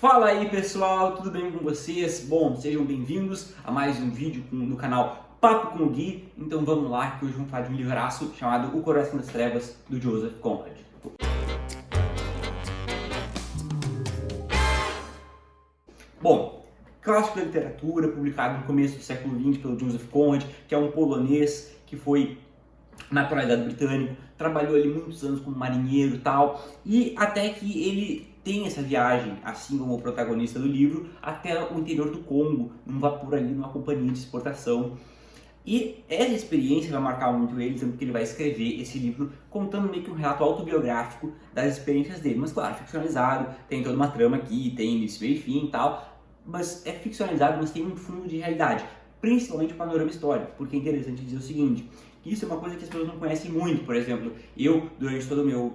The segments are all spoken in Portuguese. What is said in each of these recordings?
Fala aí pessoal, tudo bem com vocês? Bom, sejam bem-vindos a mais um vídeo no canal Papo com o Gui. Então vamos lá, que hoje vamos falar de um livraço chamado O Coração das Trevas, do Joseph Conrad. Bom, clássico da literatura, publicado no começo do século XX pelo Joseph Conrad, que é um polonês que foi naturalizado britânico, trabalhou ali muitos anos como marinheiro e tal, e até que ele tem essa viagem, assim como o protagonista do livro, até o interior do Congo, num vapor ali, numa companhia de exportação. E essa experiência vai marcar muito ele, tanto que ele vai escrever esse livro contando meio que um relato autobiográfico das experiências dele, mas claro, ficcionalizado, tem toda uma trama aqui, tem início, meio e fim e tal, mas é ficcionalizado, mas tem um fundo de realidade, principalmente o panorama histórico, porque é interessante dizer o seguinte: isso é uma coisa que as pessoas não conhecem muito. Por exemplo, eu, durante todo o meu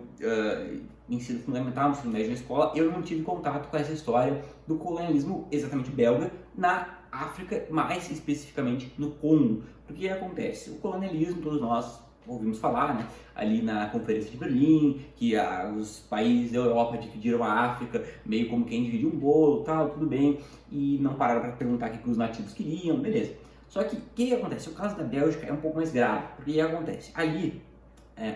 ensino fundamental, ensino médio na escola, eu não tive contato com essa história do colonialismo exatamente belga na África, mais especificamente no Congo. Porque acontece? O colonialismo, todos nós ouvimos falar, né? Ali na Conferência de Berlim, que os países da Europa dividiram a África, meio como quem divide um bolo, tal, tudo bem, e não pararam para perguntar o que os nativos queriam, beleza. Só que o que acontece? O caso da Bélgica é um pouco mais grave, porque o que acontece? Ali,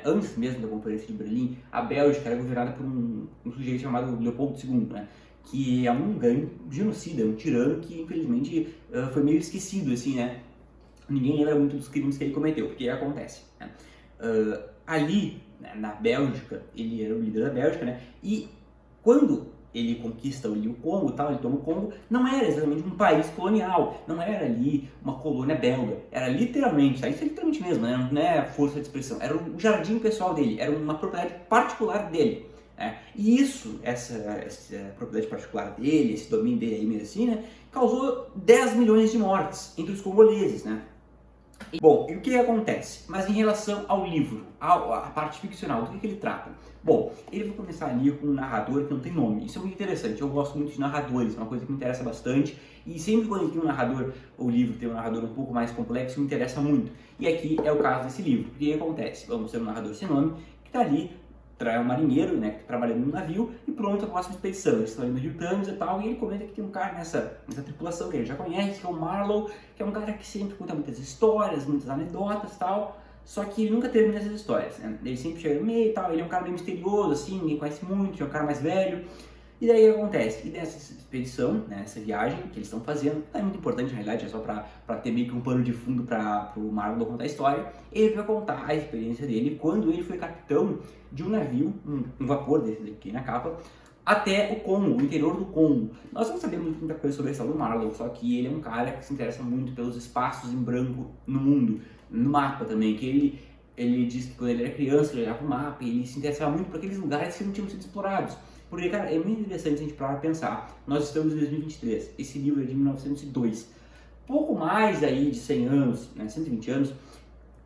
antes mesmo da Conferência de Berlim, a Bélgica era governada por um sujeito chamado Leopoldo II, né? Que é um grande genocida, um tirano que infelizmente foi meio esquecido, assim, né? Ninguém lembra muito dos crimes que ele cometeu, porque acontece, né? Ali, né, na Bélgica, ele era o líder da Bélgica, né? E quando ele conquista ali o Congo, tal, ele toma o Congo, não era exatamente um país colonial, não era ali uma colônia belga, era literalmente, isso é literalmente mesmo, né? Não é força de expressão, era o jardim pessoal dele, era uma propriedade particular dele. E isso, essa propriedade particular dele, esse domínio dele aí mesmo assim, né, causou 10 milhões de mortes entre os congoleses, né? Bom, e o que acontece? Mas em relação ao livro, a parte ficcional, do que ele trata? Bom, ele vai começar ali com um narrador que não tem nome. Isso é muito interessante, eu gosto muito de narradores, é uma coisa que me interessa bastante. E sempre quando tem um narrador, o livro tem um narrador um pouco mais complexo, me interessa muito. E aqui é o caso desse livro. O que acontece? Vamos ter um narrador sem nome, que está ali, é um marinheiro, né, que tá trabalhando no navio e pronto, a próxima expedição. Eles estão ali no Rio Thames e tal, e ele comenta que tem um cara nessa tripulação que ele já conhece, que é o Marlowe, que é um cara que sempre conta muitas histórias, muitas anedotas e tal, só que ele nunca termina essas histórias, né? Ele sempre chega no meio e tal, ele é um cara meio misterioso, assim, ninguém conhece muito, é um cara mais velho. E daí o que acontece? E dessa expedição, né, essa viagem que eles estão fazendo, não é muito importante na realidade, é só para ter meio que um pano de fundo para o Marlowe contar a história. Ele vai contar a experiência dele quando ele foi capitão de um navio, um vapor desse daqui na capa, até o Congo, o interior do Congo. Nós não sabemos muita coisa sobre a história do Marlowe, só que ele é um cara que se interessa muito pelos espaços em branco no mundo, no mapa também, que ele disse que quando ele era criança ele olhava o mapa e ele se interessava muito por aqueles lugares que não tinham sido explorados. Porque, cara, é muito interessante a gente parar pra pensar. Nós estamos em 2023, esse livro é de 1902. Pouco mais aí de 100 anos, né, 120 anos,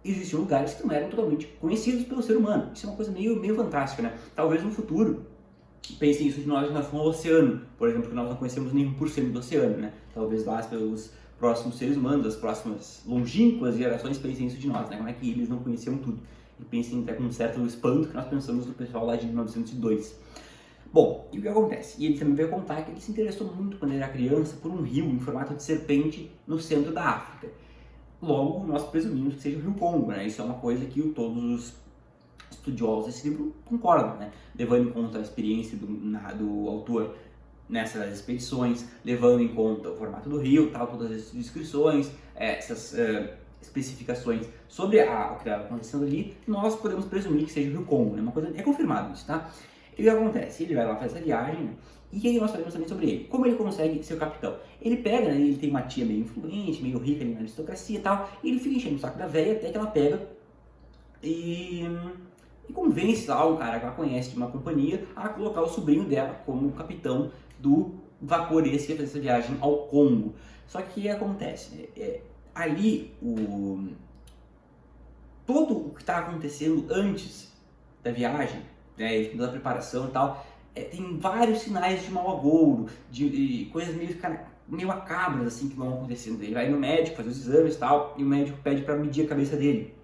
existiam lugares que não eram totalmente conhecidos pelo ser humano. Isso é uma coisa meio fantástica, né? Talvez no futuro, pensem isso de nós em relação ao oceano, por exemplo, que nós não conhecemos nenhum por cento do oceano, né? Talvez lá pelos próximos seres humanos, as próximas longínquas gerações pensem isso de nós, né? Como é que eles não conheciam tudo? E pensem até com um certo espanto que nós pensamos do pessoal lá de 1902. Bom, e o que acontece? E ele também vai contar que ele se interessou muito quando ele era criança por um rio em formato de serpente no centro da África. Logo, nós presumimos que seja o Rio Congo, né? Isso é uma coisa que todos os estudiosos desse livro concordam, né? Levando em conta a experiência do autor nessas expedições, levando em conta o formato do rio, tal, todas as descrições, essas especificações sobre o que estava acontecendo ali, nós podemos presumir que seja o Rio Congo, né? Uma coisa, é confirmado isso, tá? E o que acontece? Ele vai lá fazer essa viagem, né? E aí nós sabemos também sobre ele. Como ele consegue ser o capitão? Ele pega, né? Ele tem uma tia meio influente, meio rica ali na aristocracia e tal, e ele fica enchendo o saco da velha até que ela pega e convence lá um cara que ela conhece de uma companhia a colocar o sobrinho dela como capitão do vapor esse que ia fazer essa viagem ao Congo. Só que o que acontece? Ali, todo o que está acontecendo antes da viagem, né, da preparação e tal, tem vários sinais de mau agouro, de coisas meio macabras assim que vão acontecendo. Ele vai no médico fazer os exames e tal, e o médico pede para medir a cabeça dele,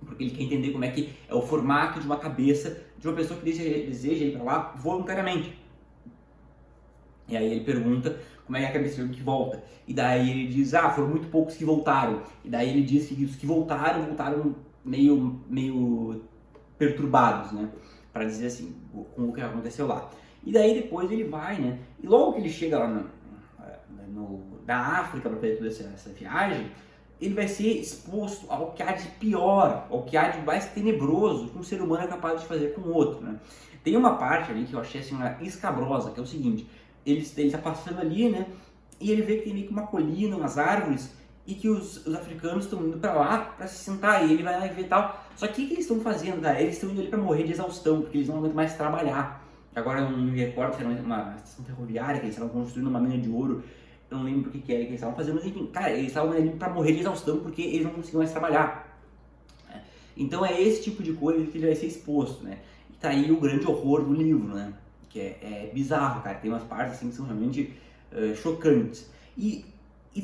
porque ele quer entender como é que é o formato de uma cabeça de uma pessoa que deseja ir para lá voluntariamente. E aí ele pergunta como é que é a cabeça que volta. E daí ele diz, foram muito poucos que voltaram. E daí ele diz que os que voltaram meio perturbados, né? Para dizer assim, com o que aconteceu lá. E daí depois ele vai, né? E logo que ele chega lá na África para fazer toda essa viagem, ele vai ser exposto ao que há de pior, ao que há de mais tenebroso que um ser humano é capaz de fazer com o outro, né? Tem uma parte ali que eu achei assim, escabrosa, que é o seguinte, ele está passando ali, né? E ele vê que tem meio que uma colina, umas árvores, e que os africanos estão indo para lá para se sentar, e ele vai lá e ver tal. Só que o que eles estão fazendo, cara? Eles estão indo ali para morrer de exaustão, porque eles não aguentam mais trabalhar. Agora eu não me recordo se era uma estação ferroviária, que eles estavam construindo uma mina de ouro, eu não lembro o que era que eles estavam fazendo, mas enfim, cara, eles estavam ali para morrer de exaustão porque eles não conseguiam mais trabalhar. Então é esse tipo de coisa que ele vai ser exposto, né? E tá aí o grande horror do livro, né? Que é bizarro, cara, tem umas partes assim que são realmente chocantes. E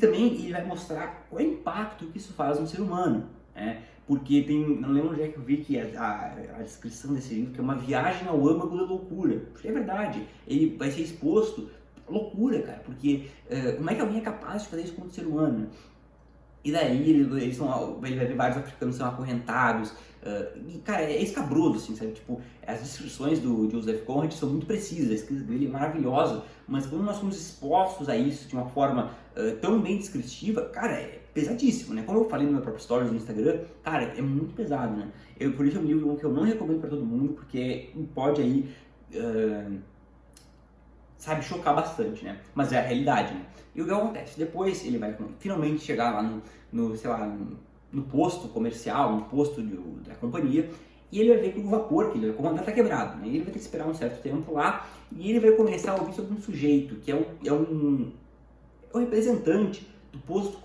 também ele vai mostrar qual é o impacto que isso faz no ser humano, né? Porque tem, não lembro onde é que eu vi que a descrição desse livro, que é uma viagem ao âmago da loucura. Porque é verdade, ele vai ser exposto à loucura, cara, porque como é que alguém é capaz de fazer isso com o ser humano, né? E daí ele vai ver vários africanos são acorrentados, e cara, é escabroso, assim, sabe? Tipo, as descrições do Joseph Conrad são muito precisas, a escrita dele é maravilhosa, mas quando nós somos expostos a isso de uma forma tão bem descritiva, cara, é pesadíssimo, né? Como eu falei no meu próprio stories no Instagram, cara, é muito pesado, né? Por isso é um livro que eu não recomendo pra todo mundo, porque pode aí, sabe, chocar bastante, né? Mas é a realidade, né? E o que acontece? Depois ele vai finalmente chegar lá sei lá, no posto comercial, no posto da companhia, e ele vai ver que o vapor que ele vai comandar está quebrado, né? E ele vai ter que esperar um certo tempo lá, e ele vai começar a ouvir sobre um sujeito, que é um representante do posto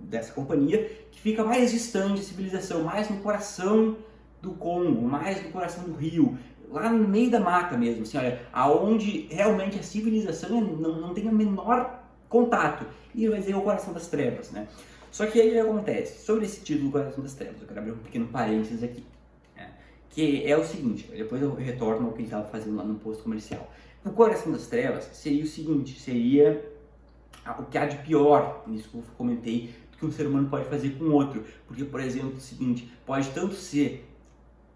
dessa companhia, que fica mais distante da civilização, mais no coração do Congo, mais no coração do rio, lá no meio da mata mesmo, assim, olha, aonde realmente a civilização não tem o menor contato, e ele vai dizer o coração das trevas, né? Só que aí o que acontece? Sobre esse título, Coração das Trevas, eu quero abrir um pequeno parênteses aqui, né? Que é o seguinte, depois eu retorno ao que ele estava fazendo lá no posto comercial. O Coração das Trevas seria o seguinte, seria o que há de pior, nisso que eu comentei, que um ser humano pode fazer com o outro, porque, por exemplo, é o seguinte, pode tanto ser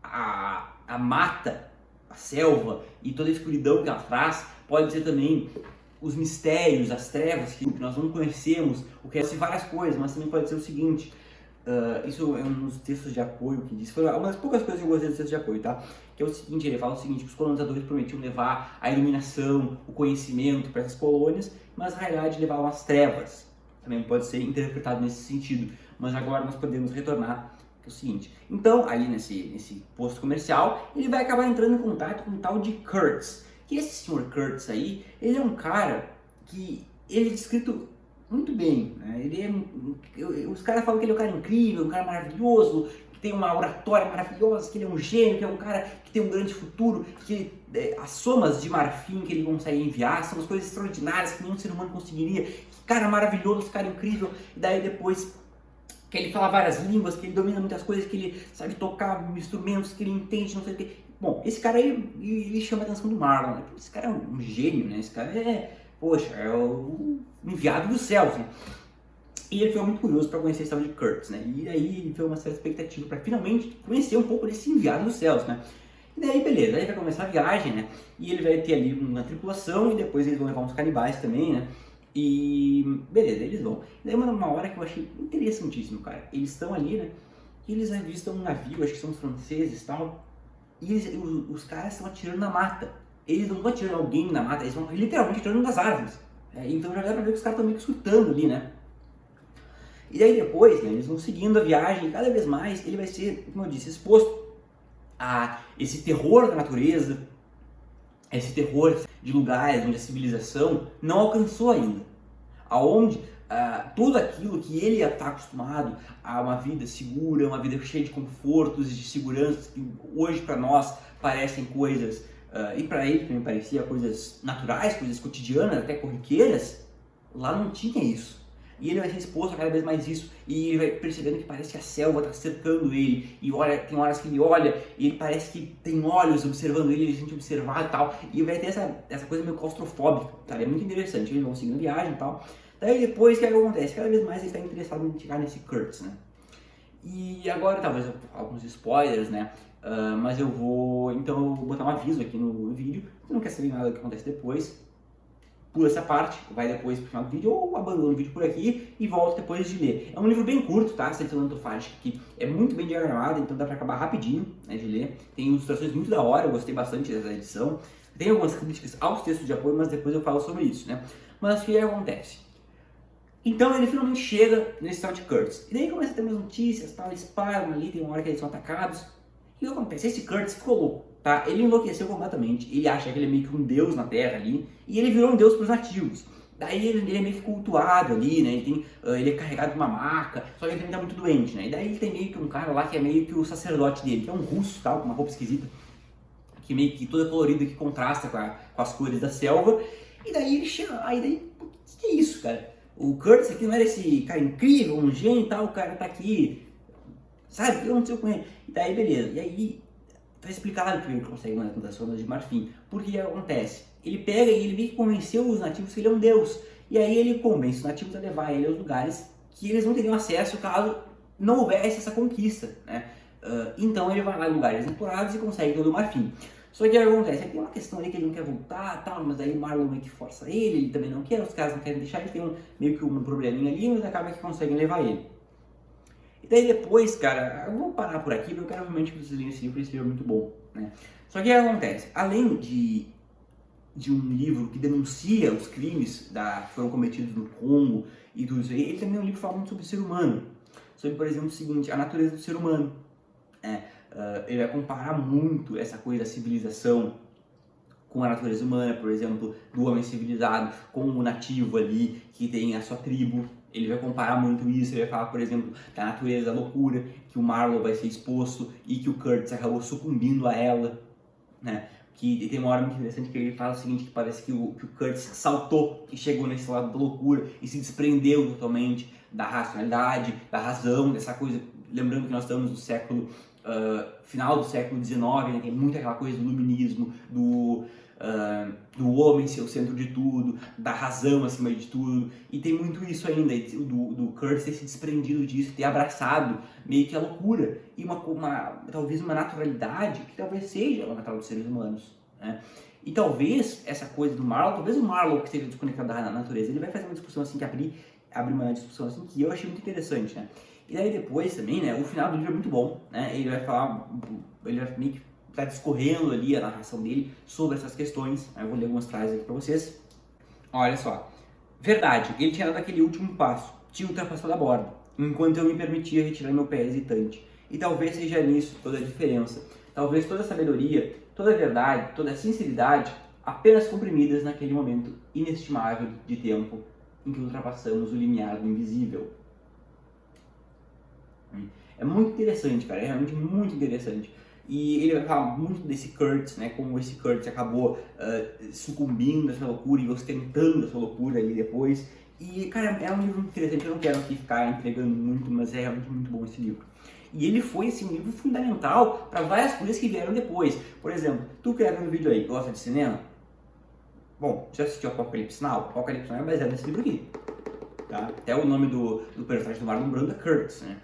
a mata, a selva e toda a escuridão que ela traz, pode ser também os mistérios, as trevas que nós não conhecemos, o que é várias coisas, mas também pode ser o seguinte, isso é um dos textos de apoio que diz, foi uma das poucas coisas que eu gostei dos textos de apoio, tá? Que é o seguinte, ele fala o seguinte, que os colonizadores prometiam levar a iluminação, o conhecimento para essas colônias, mas na realidade levavam as trevas, também pode ser interpretado nesse sentido, mas agora nós podemos retornar, que é o seguinte, então ali nesse posto comercial, ele vai acabar entrando em contato com um tal de Kurtz, que esse senhor Kurtz aí, ele é um cara que ele é descrito muito bem, né? Os caras falam que ele é um cara incrível, um cara maravilhoso, que tem uma oratória maravilhosa, que ele é um gênio, que é um cara que tem um grande futuro, que as somas de marfim que ele consegue enviar são as coisas extraordinárias que nenhum ser humano conseguiria, que cara maravilhoso, cara incrível, e daí depois que ele fala várias línguas, que ele domina muitas coisas, que ele sabe tocar instrumentos, que ele entende, não sei o que. Bom, esse cara aí, ele chama a atenção do Marlon, né? Esse cara é um gênio, né? Esse cara é o enviado dos céus, né? E ele foi muito curioso para conhecer a história de Kurtz, né? E aí ele foi uma certa expectativa para finalmente conhecer um pouco desse enviado dos céus, né? E daí, beleza, aí vai começar a viagem, né? E ele vai ter ali uma tripulação e depois eles vão levar uns canibais também, né? E beleza, eles vão. E daí uma hora que eu achei interessantíssimo, cara. Eles estão ali, né? E eles avistam um navio, acho que são os franceses e tal. E os caras estão atirando na mata. Eles não estão atirando alguém na mata, eles estão literalmente atirando nas árvores. Então já dá pra ver que os caras estão meio que escutando ali, né? E daí depois, né, eles vão seguindo a viagem, e cada vez mais ele vai ser, como eu disse, exposto a esse terror da natureza, esse terror de lugares onde a civilização não alcançou ainda. Aonde tudo aquilo que ele está acostumado a uma vida segura, uma vida cheia de confortos e de seguranças que hoje para nós parecem coisas, e para ele também parecia coisas naturais, coisas cotidianas, até corriqueiras, lá não tinha isso. e ele vai ser exposto a cada vez mais isso, e ele vai percebendo que parece que a selva está cercando ele, e olha, tem horas que ele olha, e ele parece que tem olhos observando ele se sente observado e tal, e vai ter essa coisa meio claustrofóbica, sabe? É muito interessante, eles vão seguindo a viagem e tal. Daí depois, o que acontece? Cada vez mais ele está interessado em chegar nesse Kurtz, né? E agora talvez eu faça alguns spoilers, né? Mas eu vou então botar um aviso aqui no vídeo. Se não quer saber nada do que acontece depois, pula essa parte, vai depois pro final do vídeo ou abandona o vídeo por aqui e volta depois de ler. É um livro bem curto, tá? Selecionando Tofágica, que é muito bem diagramado, então dá pra acabar rapidinho, né, de ler. Tem ilustrações muito da hora, eu gostei bastante dessa edição. Tem algumas críticas aos textos de apoio, mas depois eu falo sobre isso, né? Mas o que acontece? Então ele finalmente chega nesse tal de Kurtz. E daí começa a ter umas notícias, tal, eles param ali, tem uma hora que eles são atacados. E o que acontece? Esse Kurtz ficou louco, tá? Ele enlouqueceu completamente, ele acha que ele é meio que um deus na Terra ali, e ele virou um deus para os nativos. Daí ele é meio que cultuado ali, né? Ele é carregado de uma maca, só que ele também tá muito doente, né? E daí ele tem meio que um cara lá que é meio que o sacerdote dele, que é um russo, tal, com uma roupa esquisita, que meio que toda colorida, que contrasta com as cores da selva. E daí ele chega lá, e daí, o que é isso, cara? O Kurtz aqui não era esse cara incrível, um gênio e tal, o cara tá aqui, sabe? O que aconteceu com ele? E daí, beleza. E aí, tá explicado que ele consegue mandar das Ondas de Marfim. Porque que acontece? Ele pega e ele meio que convenceu os nativos que ele é um deus. E aí ele convence os nativos a levar ele aos lugares que eles não teriam acesso caso não houvesse essa conquista, né? Então ele vai lá em lugares explorados e consegue todo o Marfim. Só que o que acontece? Aí tem uma questão ali que ele não quer voltar, tal, mas aí o Marlon meio que força ele também não quer, os caras não querem deixar, ele tem meio que um probleminha ali, mas acaba que conseguem levar ele. E daí depois, cara, eu vou parar por aqui, porque eu quero realmente que vocês leiam esse livro é muito bom, né? Só que o que acontece? Além de um livro que denuncia os crimes que foram cometidos no Congo e tudo isso aí, ele também é um livro falando sobre o ser humano. Sobre, por exemplo, o seguinte, a natureza do ser humano. Ele vai comparar muito essa coisa da civilização com a natureza humana, por exemplo, do homem civilizado com o nativo ali, que tem a sua tribo. Ele vai comparar muito isso, ele vai falar, por exemplo, da natureza da loucura, que o Marlowe vai ser exposto e que o Kurtz acabou sucumbindo a ela, né? Que tem uma hora muito interessante que ele fala o seguinte, que parece que o Kurtz saltou e chegou nesse lado da loucura e se desprendeu totalmente da racionalidade, da razão, dessa coisa. Lembrando que nós estamos no século final do século XIX, né? Tem muito aquela coisa do iluminismo, do homem ser o centro de tudo, da razão acima de tudo, e tem muito isso ainda, do Kurtz ter se desprendido disso, ter abraçado meio que a loucura, e talvez uma naturalidade que talvez seja o natural dos seres humanos, né? E talvez essa coisa do Marlowe, talvez o Marlowe que esteja desconectado da natureza, ele vai fazer uma discussão assim, que abrir uma discussão assim, que eu achei muito interessante, né? E daí depois também, né, o final do livro é muito bom, né? Ele vai meio que tá discorrendo ali a narração dele sobre essas questões. Eu vou ler algumas frases aqui para vocês. Olha só. Verdade, ele tinha dado aquele último passo, tinha ultrapassado a borda, enquanto eu me permitia retirar meu pé hesitante. E talvez seja nisso toda a diferença. Talvez toda a sabedoria, toda a verdade, toda a sinceridade, apenas comprimidas naquele momento inestimável de tempo em que ultrapassamos o limiar do invisível. É muito interessante, cara, é realmente muito interessante. E ele vai falar muito desse Kurtz, né, como esse Kurtz acabou sucumbindo a essa loucura e ostentando essa loucura ali depois. E, cara, é um livro muito interessante, eu não quero aqui ficar entregando muito, mas é realmente muito bom esse livro. E ele foi, assim, um livro fundamental para várias coisas que vieram depois. Por exemplo, tu que no vídeo aí, gosta de cinema? Bom, já assistiu Apocalipse Now? Apocalipse Now é baseado nesse livro aqui. Tá? Até o nome do personagem do Marlon Brando é Kurtz, né?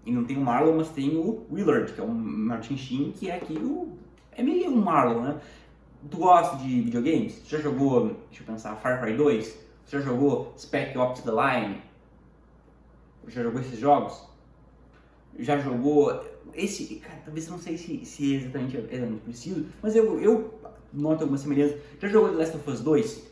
E não tem o Marlon, mas tem o Willard, que é o Martin Sheen, que é aqui é meio um Marlon, né? Tu gosta de videogames? Você já jogou, deixa eu pensar, Far Cry 2? Você já jogou Spec Ops The Line? Já jogou esses jogos? Já jogou esse, cara, talvez eu não sei se é exatamente preciso, mas eu noto alguma semelhança. Já jogou The Last of Us 2?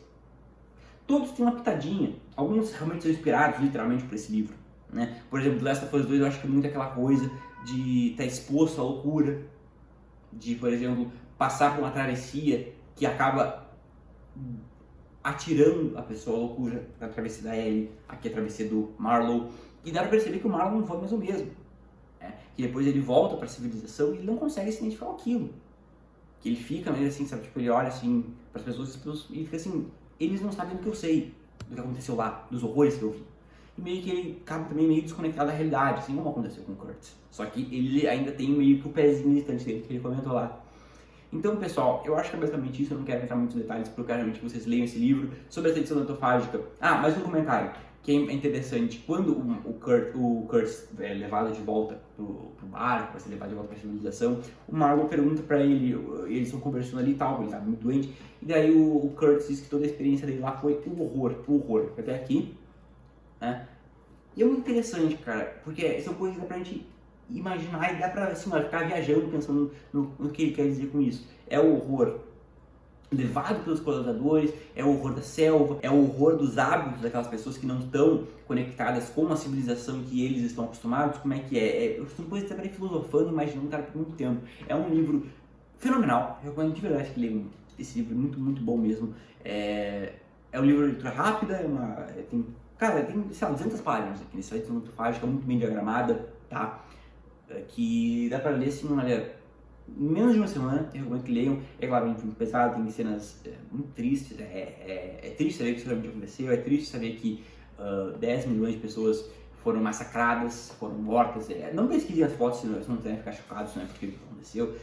Todos têm uma pitadinha, alguns realmente são inspirados literalmente por esse livro, né? Por exemplo, The Last of Us 2 eu acho que é muito aquela coisa de estar exposto à loucura, de, por exemplo, passar por uma travessia que acaba atirando a pessoa à loucura, a travessia da Ellie, aqui a travessia do Marlowe, e dá pra perceber que o Marlowe não foi mais o mesmo, né? Que depois ele volta para a civilização e ele não consegue se identificar com aquilo, que ele fica meio assim, sabe, tipo, ele olha assim para as pessoas e fica assim, eles não sabem do que eu sei, do que aconteceu lá, dos horrores que eu vi. e meio que ele acaba também meio desconectado da realidade, assim como aconteceu com o Kurtz. Só que ele ainda tem meio que o pezinho militante dele, que ele comentou lá. Então, pessoal, eu acho que é basicamente isso, eu não quero entrar em muitos detalhes, porque eu quero realmente que vocês leiam esse livro sobre a tradição autofágica. Ah, mais um comentário, que é interessante. Quando o Kurtz é levado de volta pro bar, para ser levado de volta para a civilização, o Marlowe pergunta para ele, eles estão conversando ali e tal, ele estava muito doente, e daí o Kurtz diz que toda a experiência dele lá foi o horror, até aqui, né? E é muito interessante, cara, porque são coisas que dá pra gente imaginar e dá pra assim, ficar viajando pensando no que ele quer dizer com isso. É o horror levado pelos colonizadores, é o horror da selva, é o horror dos hábitos daquelas pessoas que não estão conectadas com a civilização que eles estão acostumados, como é que é. São coisas que dá pra ir filosofando, imaginando, cara, por muito tempo. É um livro fenomenal, eu recomendo de verdade que leiam esse livro, muito, muito bom mesmo. É um livro de leitura rápida, tem, sei lá, 200 páginas aqui nesse site, muito fácil, muito bem diagramada, tá? Que dá pra ler assim, olha, em menos de uma semana, eu recomendo que leiam. É claro, um livro muito pesado, tem cenas muito tristes, é triste saber que isso realmente aconteceu, é triste saber que 10 milhões de pessoas foram massacradas, foram mortas. Não pesquisem as fotos se não quiserem ficar chocados, não é porque isso aconteceu.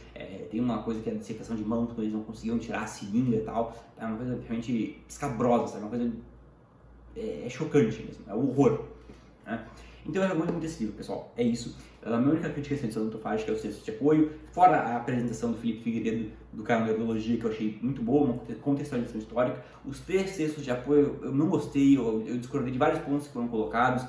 Tem uma coisa que é a dissecação de mãos, quando eles não conseguiam tirar a seringa e tal. É uma coisa realmente escabrosa, sabe? Uma coisa chocante mesmo, é um horror, né? Então eu recomendo muito esse livro, pessoal. É isso. A minha única crítica a essa edição do Autofágica é o texto de apoio, fora a apresentação do Felipe Figueiredo do canal Nerdologia, que eu achei muito boa, uma contextualização histórica. Os 3 textos de apoio eu não gostei, eu discordei de vários pontos que foram colocados,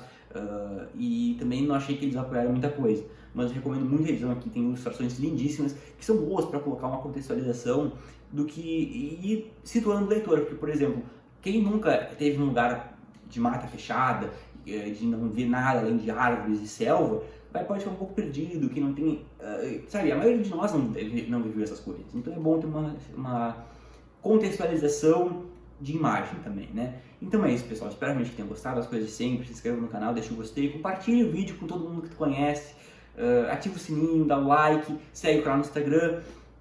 e também não achei que eles apoiaram muita coisa. Mas eu recomendo muito a edição aqui, tem ilustrações lindíssimas, que são boas para colocar uma contextualização do que ir situando o leitor. Porque, por exemplo, quem nunca teve um lugar de mata fechada, de não ver nada além de árvores e selva, pode ficar um pouco perdido, que não tem, sabe, a maioria de nós não viveu essas coisas, então é bom ter uma contextualização de imagem também, né? Então é isso, pessoal, espero realmente que tenham gostado, as coisas de sempre, se inscreva no canal, deixa o gostei, compartilhe o vídeo com todo mundo que tu conhece, ativa o sininho, dá o like, segue o canal no Instagram.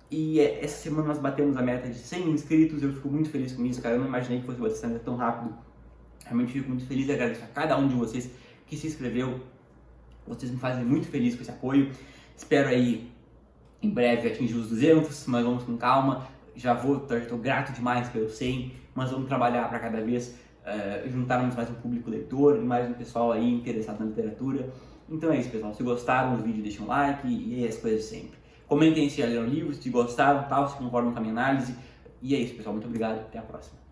E essa semana nós batemos a meta de 100 inscritos, eu fico muito feliz com isso, cara, eu não imaginei que fosse bater essa meta tão rápido. Realmente fico muito feliz e agradeço a cada um de vocês que se inscreveu. Vocês me fazem muito feliz com esse apoio. Espero aí em breve atingir os 200, mas vamos com calma. Já estou grato demais pelo 100, mas vamos trabalhar para cada vez juntarmos mais um público leitor e mais um pessoal aí interessado na literatura. Então é isso, pessoal. Se gostaram do vídeo, deixem um like e as coisas sempre. Comentem se já leram livros, se gostaram, tal, se concordam com a minha análise. E é isso, pessoal. Muito obrigado. Até a próxima.